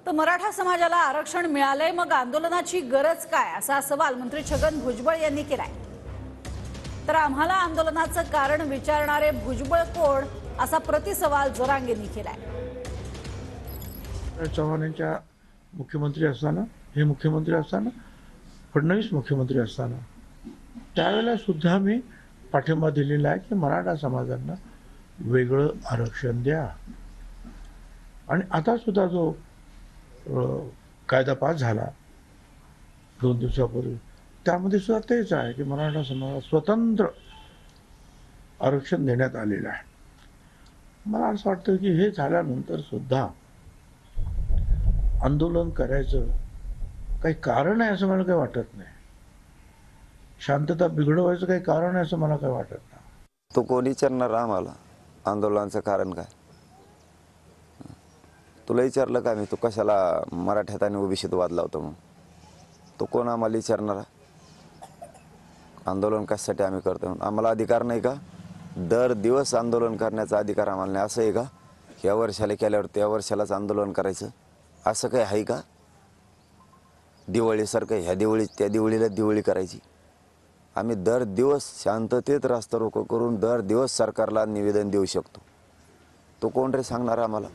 तर मराठा समाजाला आरक्षण मिळालंय, मग आंदोलनाची गरज काय, असा सवाल मंत्री छगन भुजबळ यांनी केलाय। तर आम्हाला आंदोलनाचं कारण विचारणारे भुजबळ कोण, असा प्रतिसवाल जरांगेंनी केलाय। चव्हाणांच्या मुख्यमंत्री असताना, हे मुख्यमंत्री असताना, फडणवीस मुख्यमंत्री असताना त्यावेळेला सुद्धा मी पाठिंबा दिलेला आहे की मराठा समाजांना वेगळं आरक्षण द्या। आणि आता सुद्धा जो कायदा पास झाला 2 दिवसापूर्वी, त्यामध्ये सुद्धा तेच आहे की मराठा समाजाला स्वतंत्र आरक्षण देण्यात आलेलं आहे। मला असं वाटतं की हे झाल्यानंतर सुद्धा आंदोलन करायचं काही कारण आहे असं मला काही वाटत नाही। शांतता बिघडवायचं काही कारण आहे असं मला काही वाटत नाही। तो कोणी विचारणार आम्हाला आंदोलनाचं कारण काय? तुला विचारलं का मी, तू कशाला मराठ्यात आणि ओबीसीत वाद लावतो? मग तो कोण आम्हाला विचारणार? आंदोलन कशासाठी आम्ही करतो? आम्हाला अधिकार नाही का? दर दिवस आंदोलन करण्याचा अधिकार आम्हाला नाही असं आहे का? ह्या वर्षाला केल्यावर त्या वर्षालाच आंदोलन करायचं असं काही आहे का? दिवाळीसारखं ह्या दिवाळी त्या दिवाळीला दिवाळी करायची? आम्ही दर दिवस शांततेत रास्ता रोको करून दर दिवस सरकारला निवेदन देऊ शकतो। तो कोण रे सांगणार आम्हाला?